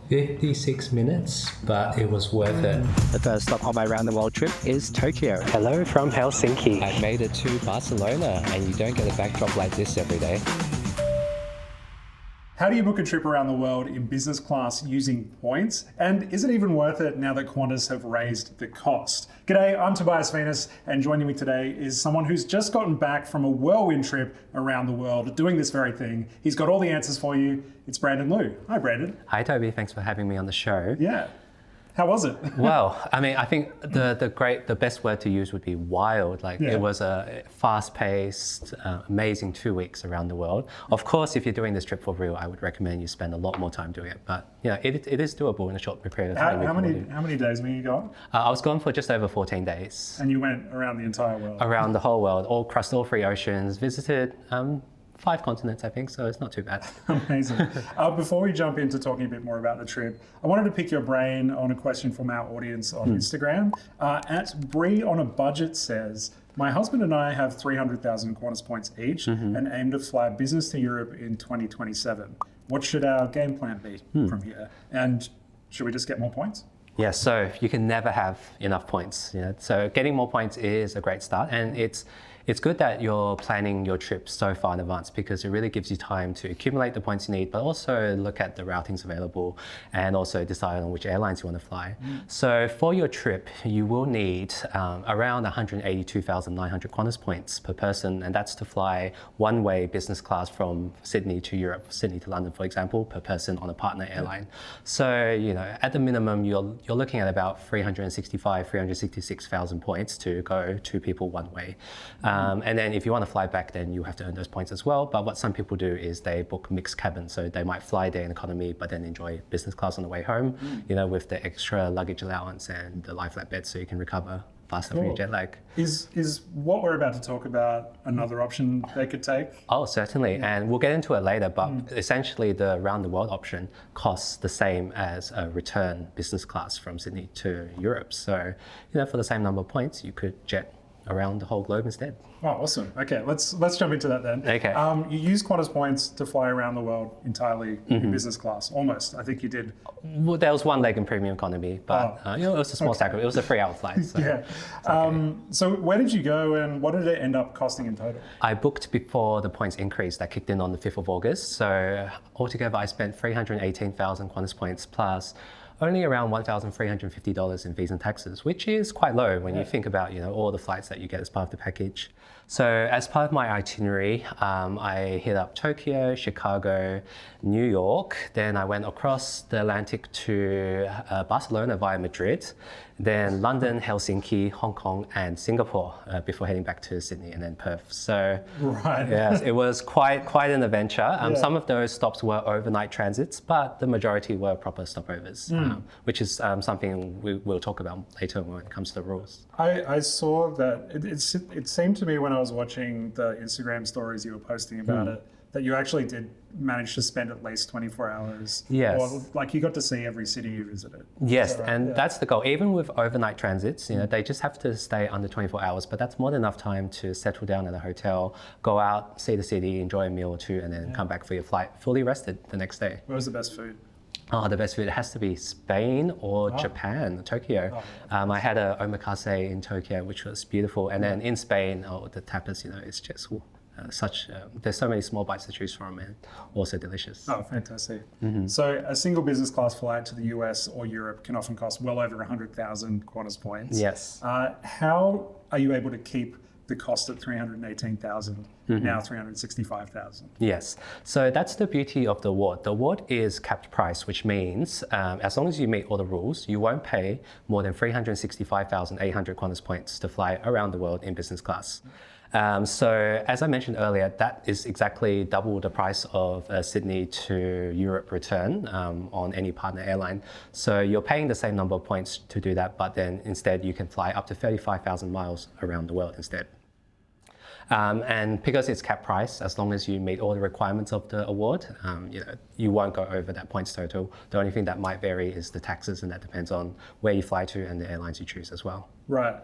56 minutes, but it was worth it. The first stop on my round the world trip is Tokyo. Hello from Helsinki. I made it to Barcelona, and you don't get a backdrop like this every day. How do you book a trip around the world in business class using points? And is it even worth it now that Qantas have raised the cost? G'day, I'm Tobias Venus, and joining me today is someone who's just gotten back from a whirlwind trip around the world doing this very thing. He's got all the answers for you. It's Brandon Loo. Hi, Brandon. Hi, Toby. Thanks for having me on the show. Yeah. How was it? Well, I mean, I think the best word to use would be wild. It was a fast-paced, amazing 2 weeks around the world. Of course, if you're doing this trip for real, I would recommend you spend a lot more time doing it. But it is doable in a short period of time. How many days were you gone? I was gone for just over 14 days. And you went around the entire world? Around the whole world, across all 3 oceans, visited 5 continents, I think, so it's not too bad. Amazing. Before we jump into talking a bit more about the trip, I wanted to pick your brain on a question from our audience on Instagram. At Bree on a Budget says, my husband and I have 300,000 Qantas points each and aim to fly business to Europe in 2027. What should our game plan be from here? And should we just get more points? Yeah, so you can never have enough points. So getting more points is a great start, and it's good that you're planning your trip so far in advance because it really gives you time to accumulate the points you need, but also look at the routings available and also decide on which airlines you want to fly. So for your trip, you will need around 182,900 Qantas points per person, and that's to fly one-way business class from Sydney to Europe, Sydney to London, for example, per person on a partner airline. So, at the minimum, you're looking at about 366,000 points to go 2 people one way. And then if you want to fly back, then you have to earn those points as well. But what some people do is they book mixed cabin. So they might fly there in economy, but then enjoy business class on the way home, with the extra luggage allowance and the lie flat bed so you can recover faster from your jet lag. Is what we're about to talk about another option they could take? Oh, certainly. And we'll get into it later, but essentially the round the world option costs the same as a return business class from Sydney to Europe. So, for the same number of points, you could jet around the whole globe instead. Oh, awesome. Okay, let's jump into that then. Okay. You use Qantas points to fly around the world entirely in business class, almost. I think you did. Well, there was one leg in premium economy, but it was a small sacrifice. It was a 3-hour flight. So yeah. So where did you go and what did it end up costing in total? I booked before the points increase that kicked in on the 5th of August. So altogether, I spent 318,000 Qantas points plus only around $1,350 in fees and taxes, which is quite low when you think about all the flights that you get as part of the package. So as part of my itinerary, I hit up Tokyo, Chicago, New York. Then I went across the Atlantic to Barcelona via Madrid, then London, Helsinki, Hong Kong, and Singapore before heading back to Sydney and then Perth. So yes, it was quite an adventure. Some of those stops were overnight transits, but the majority were proper stopovers, which is something we'll talk about later when it comes to the rules. I saw that it seemed to me when I was watching the Instagram stories you were posting about it, that you actually did manage to spend at least 24 hours. Yes. Or you got to see every city you visited. Yes, that's the goal. Even with overnight transits, they just have to stay under 24 hours, but that's more than enough time to settle down at a hotel, go out, see the city, enjoy a meal or two, and then come back for your flight, fully rested the next day. What was the best food? Oh, the best food, it has to be Spain or Japan, Tokyo. I had a omakase in Tokyo, which was beautiful. And then in Spain, the tapas, it's just there's so many small bites to choose from and also delicious. Oh, fantastic. So a single business class flight to the US or Europe can often cost well over 100,000 Qantas points. Yes. How are you able to keep the cost at 318,000, now 365,000. Yes, so that's the beauty of the award. The award is capped price, which means as long as you meet all the rules, you won't pay more than 365,800 Qantas points to fly around the world in business class. So as I mentioned earlier, that is exactly double the price of a Sydney to Europe return on any partner airline. So you're paying the same number of points to do that, but then instead you can fly up to 35,000 miles around the world instead. And because it's cap price, as long as you meet all the requirements of the award, you won't go over that points total. The only thing that might vary is the taxes, and that depends on where you fly to and the airlines you choose as well. Right.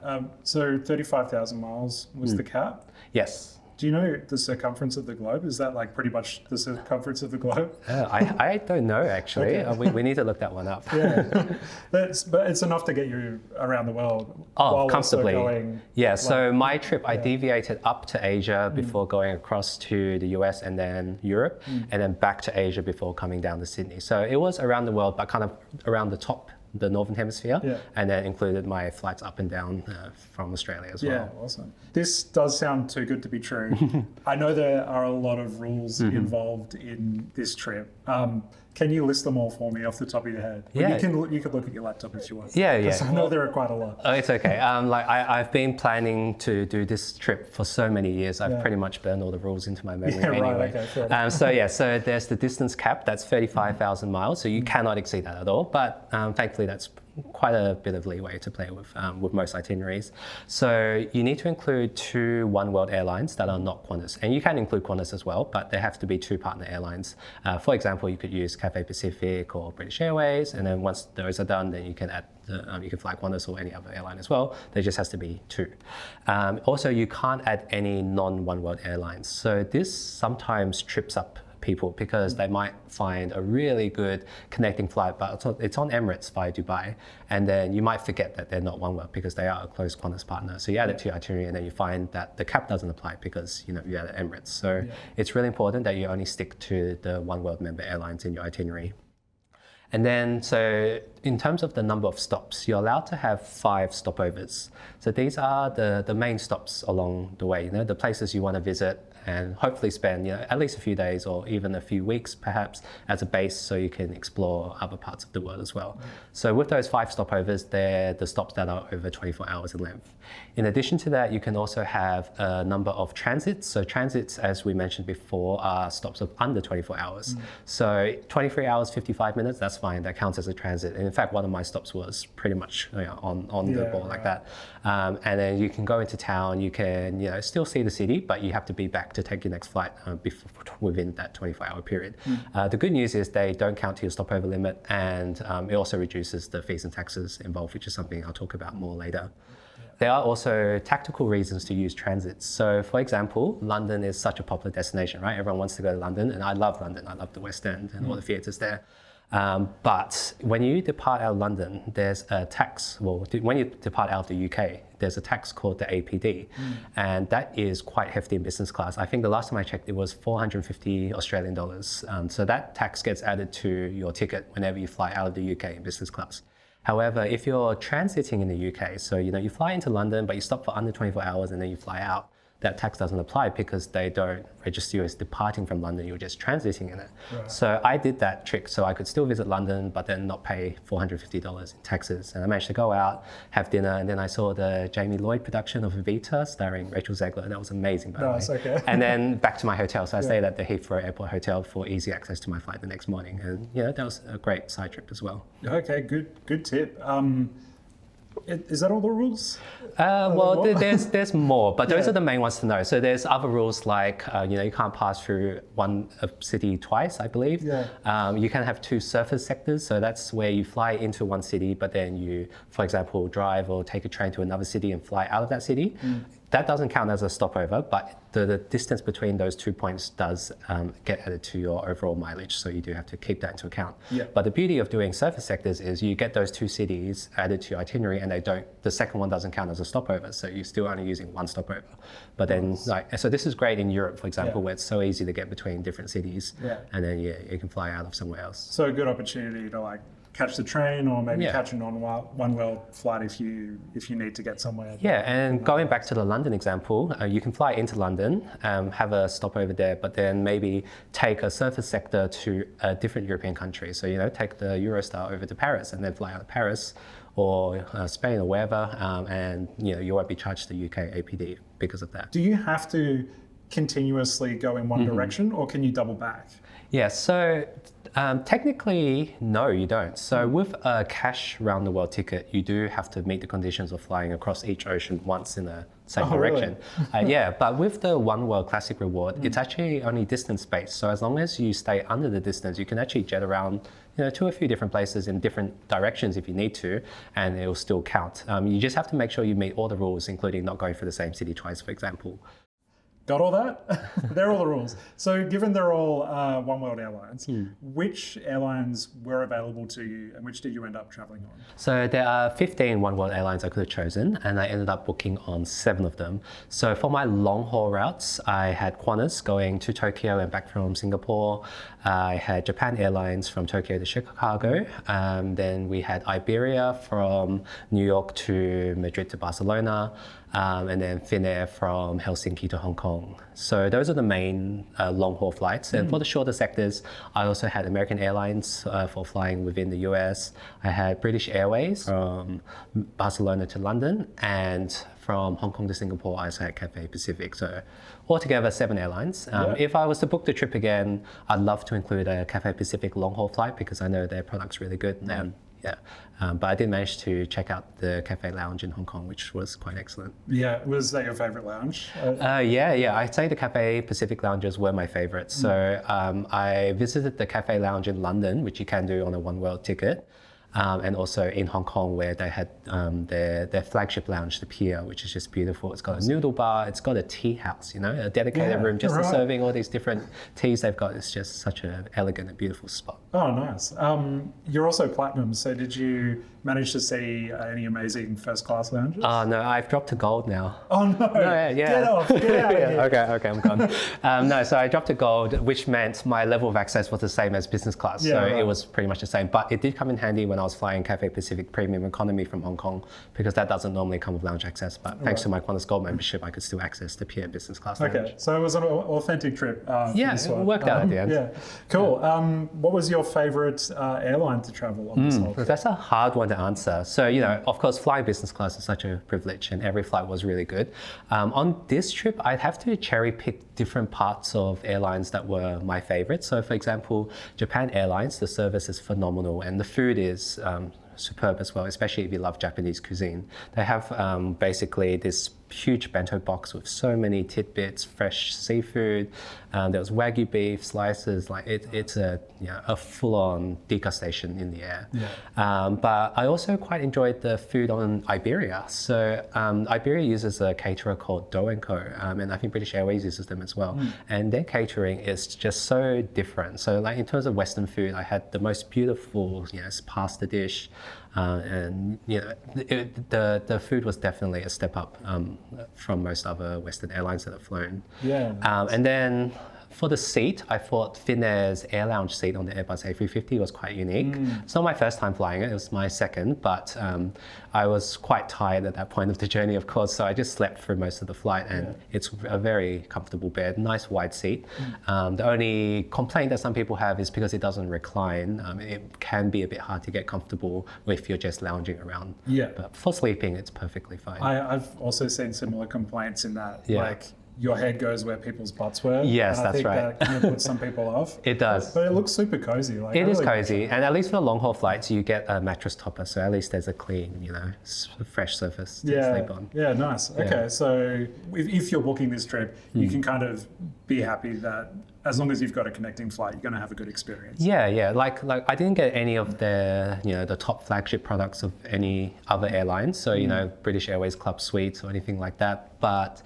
So 35,000 miles was the cap? Yes. Do you know the circumference of the globe? Is that like pretty much the circumference of the globe? I don't know actually. Okay. We need to look that one up. Yeah, but it's enough to get you around the world. Oh, while comfortably. Also going, yeah. So my trip, I deviated up to Asia before going across to the US and then Europe, and then back to Asia before coming down to Sydney. So it was around the world, but kind of around the northern hemisphere, and then included my flights up and down from Australia as well. Yeah, awesome. This does sound too good to be true. I know there are a lot of rules involved in this trip. Can you list them all for me off the top of your head? Yeah. You can look at your laptop if you want. Yeah. I know there are quite a lot. Oh, it's okay. I've been planning to do this trip for so many years. I've pretty much burned all the rules into my memory anyway. Right, okay, so there's the distance cap. That's 35,000 miles. So you cannot exceed that at all. But thankfully, that's quite a bit of leeway to play with most itineraries. So you need to include 2 OneWorld airlines that are not Qantas. And you can include Qantas as well, but there have to be 2 partner airlines. For example, you could use Cathay Pacific or British Airways, and then once those are done, then you can add you can fly Qantas or any other airline as well. There just has to be 2. Also, you can't add any non-OneWorld airlines. So this sometimes trips up people because they might find a really good connecting flight, but it's on Emirates via Dubai, and then you might forget that they're not OneWorld because they are a close Qantas partner. So you add it to your itinerary, and then you find that the cap doesn't apply because you added Emirates. So it's really important that you only stick to the OneWorld member airlines in your itinerary. And then, so in terms of the number of stops, you're allowed to have 5 stopovers. So these are the main stops along the way, the places you want to visit and hopefully spend at least a few days or even a few weeks perhaps as a base so you can explore other parts of the world as well. So with those 5 stopovers, they're the stops that are over 24 hours in length. In addition to that, you can also have a number of transits. So transits, as we mentioned before, are stops of under 24 hours. So 23 hours, 55 minutes, that's fine. That counts as a transit. And in fact, one of my stops was pretty much on the ball like that. And then you can go into town, you can still see the city, but you have to be back to take your next flight within that 24-hour period. The good news is they don't count to your stopover limit, and it also reduces the fees and taxes involved, which is something I'll talk about more later. There are also tactical reasons to use transits. So for example, London is such a popular destination, right? Everyone wants to go to London, and I love London. I love the West End and all the theatres there. But when you depart out of London, there's a tax. Well, when you depart out of the UK, there's a tax called the APD, and that is quite hefty in business class. I think the last time I checked, it was 450 Australian dollars. So that tax gets added to your ticket whenever you fly out of the UK in business class. However, if you're transiting in the UK, so you fly into London, but you stop for under 24 hours and then you fly out, that tax doesn't apply because they don't register you as departing from London, you're just transiting in it. Right. So I did that trick so I could still visit London, but then not pay $450 in taxes. And I managed to go out, have dinner, and then I saw the Jamie Lloyd production of Evita starring Rachel Zegler. That was amazing, by the way. Okay. And then back to my hotel. So I stayed at the Heathrow Airport Hotel for easy access to my flight the next morning. And that was a great side trip as well. Okay, good tip. Is that all the rules? Well, there's more, but those are the main ones to know. So there's other rules like, you can't pass through one city twice, I believe. You can have 2 surface sectors. So that's where you fly into one city, but then you, for example, drive or take a train to another city and fly out of that city. That doesn't count as a stopover, but the distance between those 2 points does get added to your overall mileage, so you do have to keep that into account. But the beauty of doing surface sectors is you get those 2 cities added to your itinerary, and the second one doesn't count as a stopover, so you're still only using 1 stopover. But then, so this is great in Europe, for example, where it's so easy to get between different cities, and then you can fly out of somewhere else. So a good opportunity to catch the train or maybe catch a non-OneWorld flight if you need to get somewhere. And going back to the London example, you can fly into London, have a stopover there, but then maybe take a surface sector to a different European country. So, take the Eurostar over to Paris and then fly out of Paris or Spain or wherever, and you won't be charged the UK APD because of that. Do you have to continuously go in one direction, or can you double back? So technically, no, you don't. So with a cash round the world ticket, you do have to meet the conditions of flying across each ocean once in the same direction. Really? But with the OneWorld Classic Reward, it's actually only distance based. So as long as you stay under the distance, you can actually jet around to a few different places in different directions if you need to, and it will still count. You just have to make sure you meet all the rules, including not going through the same city twice, for example. Got all that? They're all the rules. So given they're all OneWorld Airlines, which airlines were available to you and which did you end up traveling on? So there are 15 OneWorld airlines I could have chosen, and I ended up booking on 7 of them. So for my long haul routes, I had Qantas going to Tokyo and back from Singapore. I had Japan Airlines from Tokyo to Chicago. Then we had Iberia from New York to Madrid to Barcelona. And then Finnair from Helsinki to Hong Kong. So those are the main long haul flights. And for the shorter sectors, I also had American Airlines for flying within the US. I had British Airways from Barcelona to London, and from Hong Kong to Singapore, I also had Cathay Pacific. So altogether, 7 airlines. If I was to book the trip again, I'd love to include a Cathay Pacific long haul flight because I know their product's really good. But I did manage to check out the Cafe Lounge in Hong Kong, which was quite excellent. Yeah, was that your favorite lounge? Yeah. I'd say the Cafe Pacific lounges were my favorites. So I visited the Cafe Lounge in London, which you can do on a OneWorld ticket. And also in Hong Kong, where they had their flagship lounge, the Pier, which is just beautiful. It's got a noodle bar, it's got a tea house, a dedicated room just for serving all these different teas they've got. It's just such an elegant and beautiful spot. Oh, nice. You're also platinum, so did you manage to see any amazing first class lounges? Oh, no, I've dropped to gold now. Oh, no. Get off, get out of here. Okay, I'm gone. No, so I dropped to gold, which meant my level of access was the same as business class. It was pretty much the same. But it did come in handy when I was flying Cathay Pacific Premium Economy from Hong Kong, because that doesn't normally come with lounge access. But thanks to my Qantas Gold membership, I could still access the Pier business class lounge. Okay, so it was an authentic trip. It worked out at the end. Yeah, cool. What was your favorite airline to travel on this whole trip? That's a hard one to answer. So, of course, flying business class is such a privilege, and every flight was really good. On this trip, I'd have to cherry pick different parts of airlines that were my favorite. So, for example, Japan Airlines, the service is phenomenal, and the food is superb as well, especially if you love Japanese cuisine. They have basically this huge bento box with so many tidbits, fresh seafood. There was Wagyu beef, slices. Like it's a full-on degustation in the air. But I also quite enjoyed the food on Iberia. So Iberia uses a caterer called Do & Co, and I think British Airways uses them as well. And their catering is just so different. So like in terms of Western food, I had the most beautiful pasta dish. And the food was definitely a step up from most other Western airlines that I've flown. And then for the seat, I thought Finnair's Air Lounge seat on the Airbus A350 was quite unique. It's not my first time flying it, it was my second, but I was quite tired at that point of the journey, of course, so I just slept through most of the flight, and it's a very comfortable bed, nice wide seat. The only complaint that some people have is because it doesn't recline, it can be a bit hard to get comfortable if you're just lounging around. But for sleeping, it's perfectly fine. I've also seen similar complaints in that, like, your head goes where people's butts were. Yes, and that's right. I think that kind of puts some people off. It does. But it looks super cozy. Like, it is cozy, and at least for the long haul flights, you get a mattress topper, so at least there's a clean, fresh surface to sleep on. Yeah, nice. Okay, so if you're booking this trip, you can kind of be happy that as long as you've got a connecting flight, you're going to have a good experience. Yeah. Like I didn't get any of the top flagship products of any other airlines. So British Airways Club Suites or anything like that, but.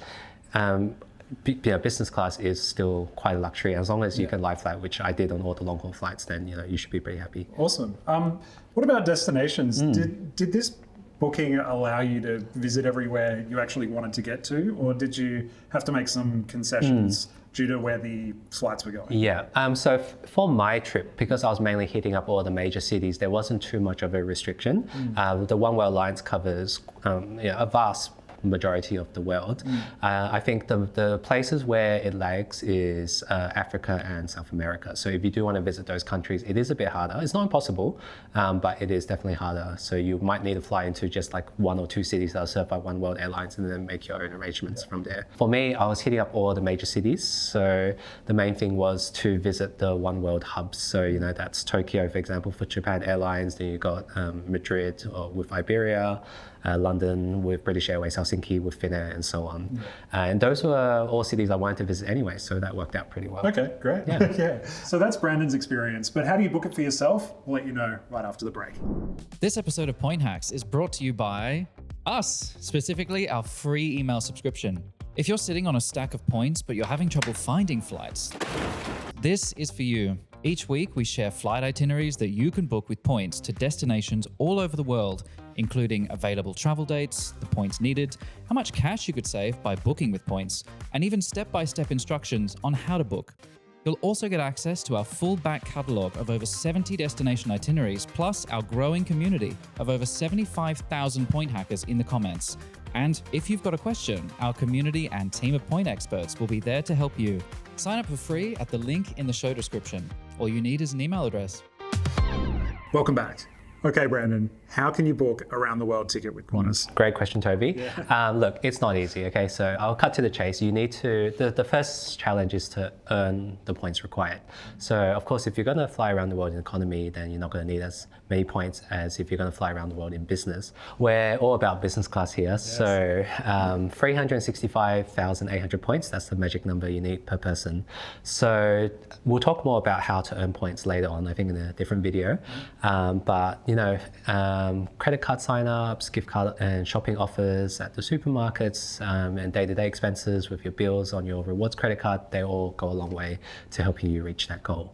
Business class is still quite a luxury. As long as you can lie flat, which I did on all the long haul flights, then you should be pretty happy. Awesome. What about destinations? Did this booking allow you to visit everywhere you actually wanted to get to, or did you have to make some concessions due to where the flights were going? So for my trip, because I was mainly hitting up all the major cities, there wasn't too much of a restriction. The OneWorld Alliance covers a vast majority of the world. I think the places where it lags is Africa and South America. So if you do want to visit those countries, it is a bit harder. It's not impossible, but it is definitely harder. So you might need to fly into just like 1 or 2 cities that are served by OneWorld Airlines and then make your own arrangements from there. For me, I was hitting up all the major cities. So the main thing was to visit the OneWorld hubs. So that's Tokyo, for example, for Japan Airlines. Then you got Madrid with Iberia, London with British Airways, Helsinki with Finnair, and so on. And those were all cities I wanted to visit anyway, so that worked out pretty well. Okay, great. Yeah. So that's Brandon's experience, but how do you book it for yourself? We'll let you know right after the break. This episode of Point Hacks is brought to you by us, specifically our free email subscription. If you're sitting on a stack of points but you're having trouble finding flights, this is for you. Each week, we share flight itineraries that you can book with points to destinations all over the world, including available travel dates, the points needed, how much cash you could save by booking with points, and even step-by-step instructions on how to book. You'll also get access to our full back catalogue of over 70 destination itineraries, plus our growing community of over 75,000 point hackers in the comments. And if you've got a question, our community and team of point experts will be there to help you. Sign up for free at the link in the show description. All you need is an email address. Welcome back. Okay, Brandon, how can you book a round the world ticket with Qantas? Great question, Toby. Look, it's not easy, okay? So I'll cut to the chase. You need to, the first challenge is to earn the points required. So of course, if you're gonna fly around the world in economy, then you're not gonna need as many points as if you're gonna fly around the world in business. We're all about business class here. Yes. So 365,800 points, that's the magic number you need per person. So we'll talk more about how to earn points later on, I think in a different video. But you know, credit card sign-ups, gift card and shopping offers at the supermarkets, and day-to-day expenses with your bills on your rewards credit card, they all go a long way to helping you reach that goal.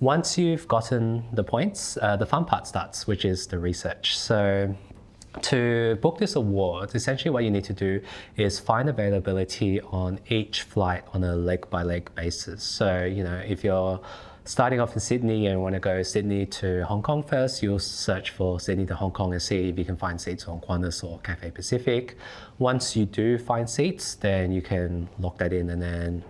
Once you've gotten the points, the fun part starts, which is the research. So to book this award, essentially what you need to do is find availability on each flight on a leg-by-leg basis. So, you know, if you're starting off in Sydney and want to go Sydney to Hong Kong first, you'll search for Sydney to Hong Kong and see if you can find seats on Qantas or Cathay Pacific. Once you do find seats, then you can lock that in and then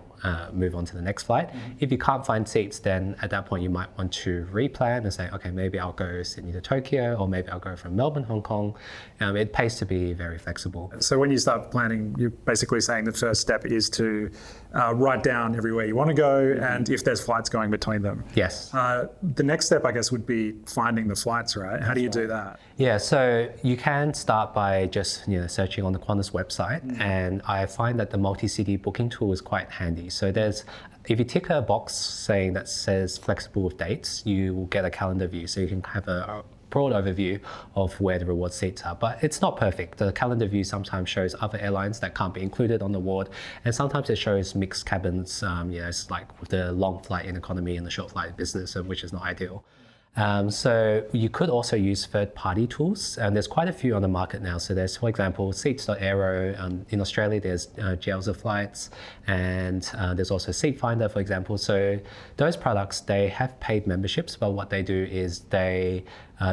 move on to the next flight. If you can't find seats, then at that point you might want to replan and say, okay, maybe I'll go Sydney to Tokyo, or maybe I'll go from Melbourne, Hong Kong. It pays to be very flexible. So when you start planning, you're basically saying the first step is to write down everywhere you want to go and if there's flights going between them. Yes. The next step, I guess, would be finding the flights, right? How do you do that? Yeah, so you can start by just searching on the Qantas website, and I find that the multi-city booking tool is quite handy. So if you tick a box saying that says flexible with dates, you will get a calendar view, so you can have a broad overview of where the reward seats are. But it's not perfect. The calendar view sometimes shows other airlines that can't be included on the award, and sometimes it shows mixed cabins. It's like with the long flight in economy and the short flight in business, which is not ideal. So you could also use third-party tools, and there's quite a few on the market now. So there's, for example, Seats.aero. In Australia, there's Gelsa Flights, and there's also Seat Finder, for example. So those products, they have paid memberships, but what they do is they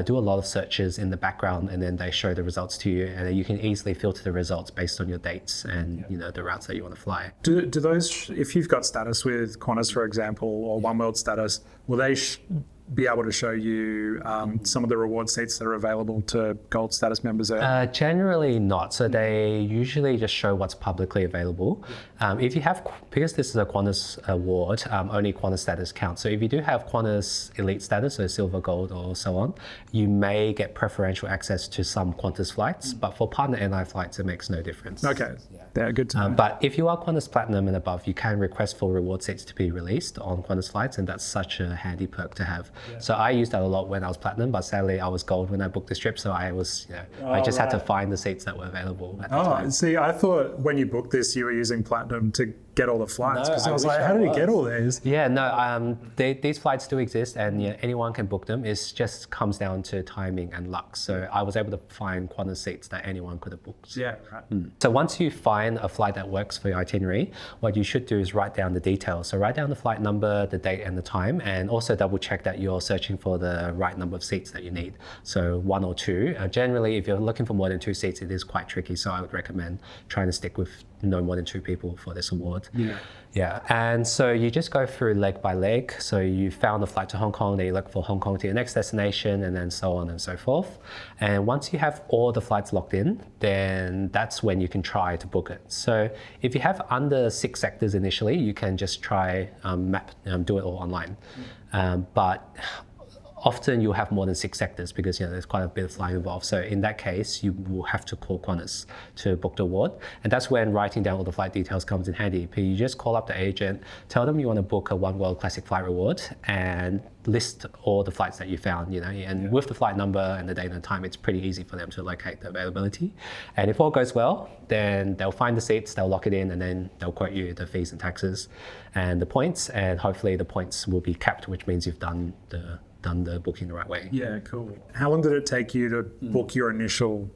do a lot of searches in the background, and then they show the results to you, and then you can easily filter the results based on your dates and the routes that you want to fly. Do those, if you've got status with Qantas, for example, or OneWorld status, will they be able to show you some of the reward seats that are available to gold status members there? Generally not. So they usually just show what's publicly available. If you have, because this is a Qantas award, only Qantas status counts. So if you do have Qantas elite status, so silver, gold, or so on, you may get preferential access to some Qantas flights, but for partner airline flights, it makes no difference. Okay, they're good to know. But if you are Qantas Platinum and above, you can request for reward seats to be released on Qantas flights, and that's such a handy perk to have. So I used that a lot when I was Platinum, but sadly I was Gold when I booked this trip, so I was, I just had to find the seats that were available at the time. See, I thought when you booked this, you were using Platinum to get all the flights, because I was like, how did he get all these? Yeah, no, these flights do exist, and anyone can book them. It just comes down to timing and luck. So I was able to find Qantas seats that anyone could have booked. Yeah, right. So once you find a flight that works for your itinerary, what you should do is write down the details. So write down the flight number, the date and the time, and also double check that you're searching for the right number of seats that you need. So 1 or 2. Generally, if you're looking for more than 2 seats, it is quite tricky. So I would recommend trying to stick with no more than 2 people for this award. Yeah, and so you just go through leg by leg. So you found a flight to Hong Kong, then you look for Hong Kong to your next destination, and then so on and so forth. And once you have all the flights locked in, then that's when you can try to book it. So if you have under 6 sectors initially, you can just try do it all online. But often you'll have more than 6 sectors because there's quite a bit of flying involved. So in that case, you will have to call Qantas to book the award. And that's when writing down all the flight details comes in handy. You just call up the agent, tell them you want to book a OneWorld Classic Flight Reward, and list all the flights that you found, and with the flight number and the date and time, it's pretty easy for them to locate the availability. And if all goes well, then they'll find the seats, they'll lock it in, and then they'll quote you the fees and taxes and the points, and hopefully the points will be capped, which means you've done the booking the right way. Yeah, cool. How long did it take you to book your initial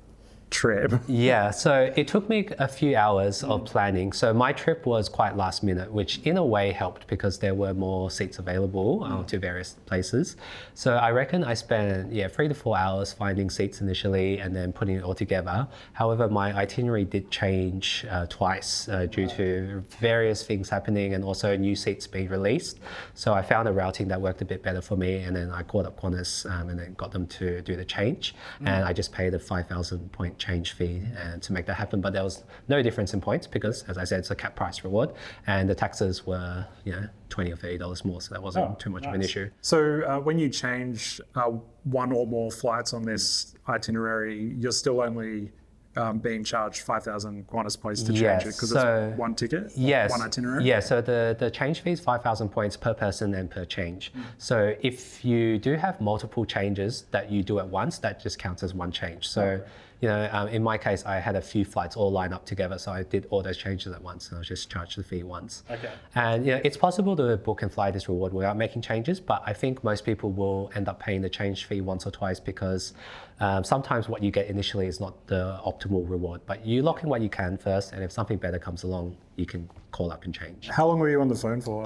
trip? Yeah, so it took me a few hours of planning. So my trip was quite last minute, which in a way helped because there were more seats available to various places. So I reckon I spent 3 to 4 hours finding seats initially and then putting it all together. However, my itinerary did change twice due to various things happening and also new seats being released. So I found a routing that worked a bit better for me, and then I called up Qantas and then got them to do the change. And I just paid a 5,000 point change fee to make that happen, but there was no difference in points because, as I said, it's a cap price reward, and the taxes were $20 or $30 more, so that wasn't too much of an issue. So when you change one or more flights on this itinerary, you're still only being charged 5,000 Qantas points to change it because it's one ticket, one itinerary? Yeah, so the change fee is 5,000 points per person and per change. So if you do have multiple changes that you do at once, that just counts as one change. So in my case, I had a few flights all line up together, so I did all those changes at once, and I was just charged the fee once. Okay. And it's possible to book and fly this reward without making changes, but I think most people will end up paying the change fee once or twice because sometimes what you get initially is not the optimal reward. But you lock in what you can first, and if something better comes along, you can call up and change. How long were you on the phone for?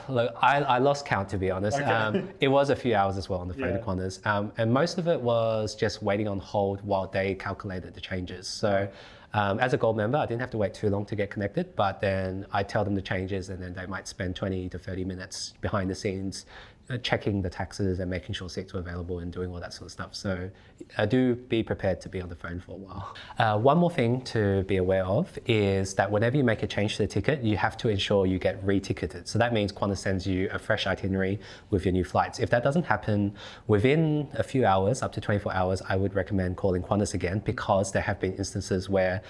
Look, I lost count, to be honest. Okay. It was a few hours as well on the phone to Qantas. And most of it was just waiting on hold while they calculated the changes. So as a gold member, I didn't have to wait too long to get connected, but then I tell them the changes, and then they might spend 20 to 30 minutes behind the scenes checking the taxes and making sure seats were available and doing all that sort of stuff. So do be prepared to be on the phone for a while. One more thing to be aware of is that whenever you make a change to the ticket, you have to ensure you get re-ticketed. So that means Qantas sends you a fresh itinerary with your new flights. If that doesn't happen within a few hours, up to 24 hours, I would recommend calling Qantas again, because there have been instances where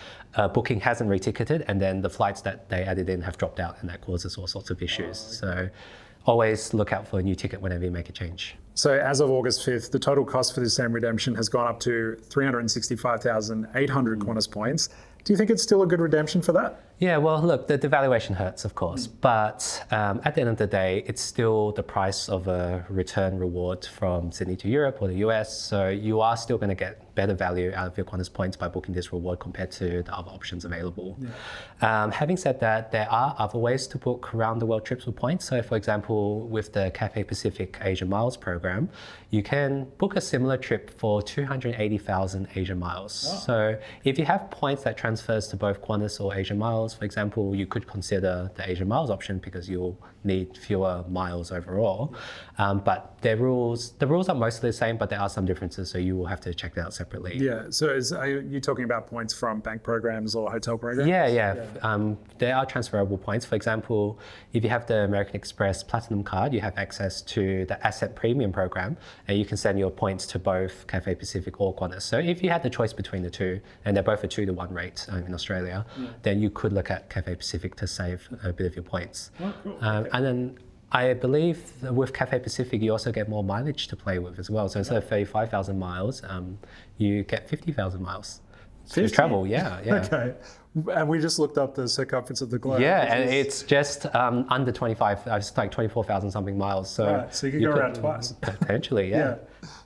booking hasn't re-ticketed and then the flights that they added in have dropped out, and that causes all sorts of issues. So always look out for a new ticket whenever you make a change. So as of August 5th, the total cost for this same redemption has gone up to 365,800 Qantas points. Do you think it's still a good redemption for that? Yeah, well, look, the devaluation hurts, of course, but at the end of the day, it's still the price of a return reward from Sydney to Europe or the US, so you are still going to get better value out of your Qantas points by booking this reward compared to the other options available. Yeah. Having said that, there are other ways to book round-the-world trips with points. So, for example, with the Cathay Pacific Asia Miles program, you can book a similar trip for 280,000 Asia Miles. Oh. So if you have points that transfers to both Qantas or Asia Miles, for example, you could consider the Asia Miles option because you'll need fewer miles overall. But the rules are mostly the same, but there are some differences, so you will have to check that out separately. Yeah, so are you talking about points from bank programs or hotel programs? Yeah. There are transferable points. For example, if you have the American Express Platinum card, you have access to the Asset Premium program, and you can send your points to both Cathay Pacific or Qantas. So if you had the choice between the two, and they're both a 2-to-1 rate in Australia, then you could look at Cathay Pacific to save a bit of your points. Oh, cool. And then I believe with Cathay Pacific, you also get more mileage to play with as well. So instead of 35,000 miles, you get 50,000 miles to travel. Yeah. Okay. And we just looked up the circumference of the globe. Yeah, and it's just under 25, it's like 24,000 something miles. So, so you can go around twice. Potentially, yeah.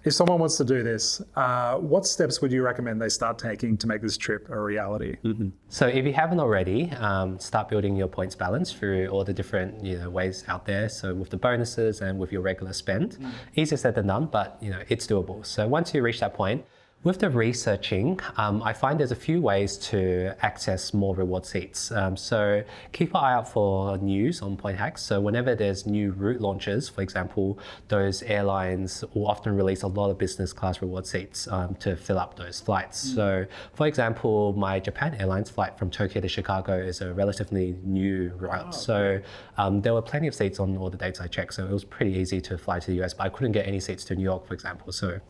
If someone wants to do this, what steps would you recommend they start taking to make this trip a reality? Mm-hmm. So if you haven't already, start building your points balance through all the different ways out there. So with the bonuses and with your regular spend, easier said than done, but it's doable. So once you reach that point, With the researching, I find there's a few ways to access more reward seats. So keep an eye out for news on Point Hacks. So whenever there's new route launches, for example, those airlines will often release a lot of business class reward seats to fill up those flights. So for example, my Japan Airlines flight from Tokyo to Chicago is a relatively new route. So there were plenty of seats on all the dates I checked. So it was pretty easy to fly to the US, but I couldn't get any seats to New York, for example. So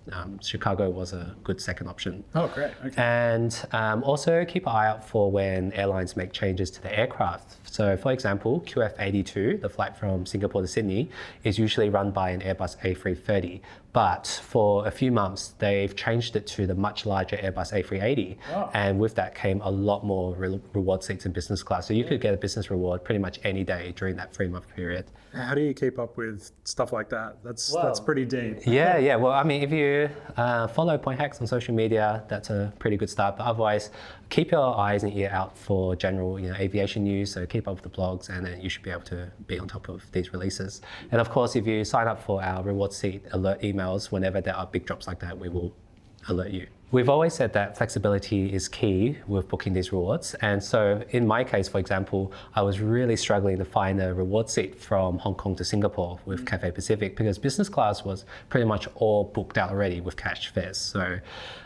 Chicago was a good second option. Oh, great. Okay. And also keep an eye out for when airlines make changes to the aircraft. So for example, QF82, the flight from Singapore to Sydney, is usually run by an Airbus A330. But for a few months, they've changed it to the much larger Airbus A380. Wow. And with that came a lot more reward seats in business class. So you could get a business reward pretty much any day during that 3-month period. How do you keep up with stuff like that? That's pretty deep. Yeah. Well, I mean, if you follow Point Hacks on social media, that's a pretty good start. But otherwise, keep your eyes and ear out for general, aviation news. So keep up with the blogs, and then you should be able to be on top of these releases. And of course, if you sign up for our reward seat alert emails, whenever there are big drops like that, we will alert you. We've always said that flexibility is key with booking these rewards. And so in my case, for example, I was really struggling to find a reward seat from Hong Kong to Singapore with Cathay Pacific because business class was pretty much all booked out already with cash fares. So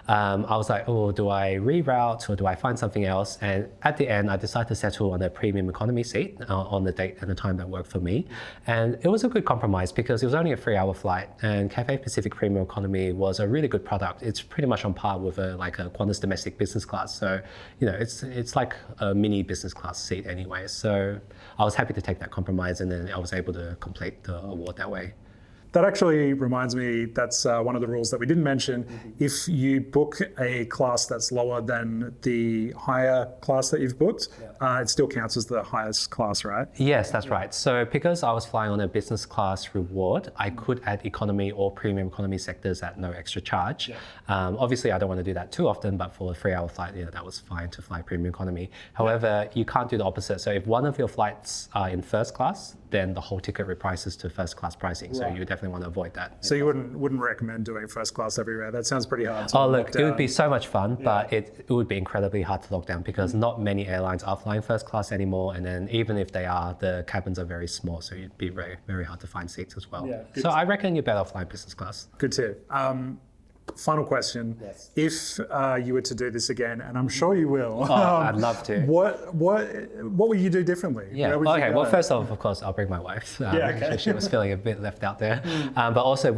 I was like, do I reroute or do I find something else? And at the end, I decided to settle on a premium economy seat on the date and the time that worked for me. And it was a good compromise because it was only a 3-hour flight, and Cathay Pacific Premium Economy was a really good product. It's pretty much on par with a Qantas domestic business class. So, it's like a mini business class seat anyway. So I was happy to take that compromise, and then I was able to complete the award that way. That actually reminds me, that's one of the rules that we didn't mention. If you book a class that's lower than the higher class that you've booked, it still counts as the highest class, right? Yes, that's right. So because I was flying on a business class reward, I could add economy or premium economy sectors at no extra charge. Obviously, I don't want to do that too often, but for a 3-hour flight, that was fine to fly premium economy. However, you can't do the opposite. So if one of your flights are in first class, then the whole ticket reprices to first class pricing. So you definitely want to avoid that. So you wouldn't recommend doing first class everywhere? That sounds pretty hard. Oh, look, it would be so much fun, but it would be incredibly hard to lock down because not many airlines are flying first class anymore. And then even if they are, the cabins are very small. So it'd be very, very hard to find seats as well. So I reckon you're better off flying business class. Good tip. Final question. Yes. If you were to do this again, and I'm sure you will. I'd love to. What would you do differently? Yeah. Okay. Well, first off, of course, I'll bring my wife. She was feeling a bit left out there. But also,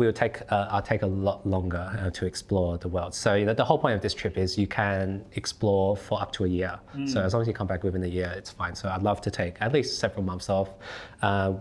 I'll take a lot longer to explore the world. So the whole point of this trip is you can explore for up to a year. So as long as you come back within a year, it's fine. So I'd love to take at least several months off,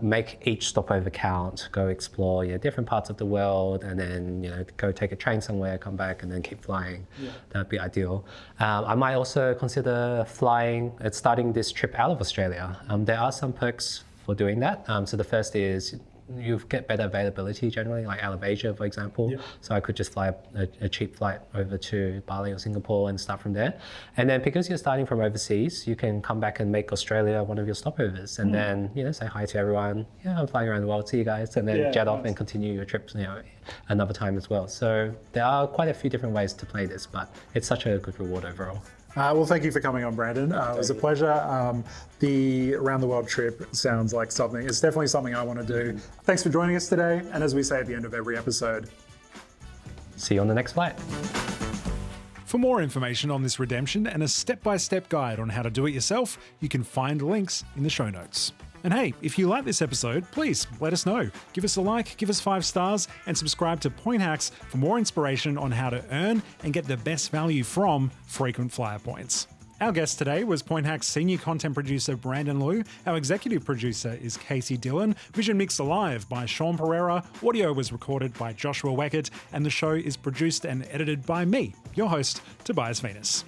make each stopover count, go explore different parts of the world, and then go take a train somewhere, come back, and then keep flying. That'd be ideal. I might also consider starting this trip out of Australia. There are some perks for doing that. So the first is you get better availability generally, like out of Asia, for example. So I could just fly a cheap flight over to Bali or Singapore and start from there. And then because you're starting from overseas, you can come back and make Australia one of your stopovers, and then say hi to everyone. I'm flying around the world, see you guys, and then jet off and continue your trips another time as well. So there are quite a few different ways to play this, but it's such a good reward overall. Well, thank you for coming on, Brandon. It was a pleasure. The Around the World trip sounds like something. It's definitely something I want to do. Thanks for joining us today. And as we say at the end of every episode, see you on the next flight. For more information on this redemption and a step-by-step guide on how to do it yourself, you can find links in the show notes. And hey, if you like this episode, please let us know. Give us a like, give us 5 stars, and subscribe to Point Hacks for more inspiration on how to earn and get the best value from frequent flyer points. Our guest today was Point Hacks senior content producer Brandon Loo. Our executive producer is Casey Dillon. Vision mixed live by Sean Pereira. Audio was recorded by Joshua Weckert, and the show is produced and edited by me, your host, Tobias Venus.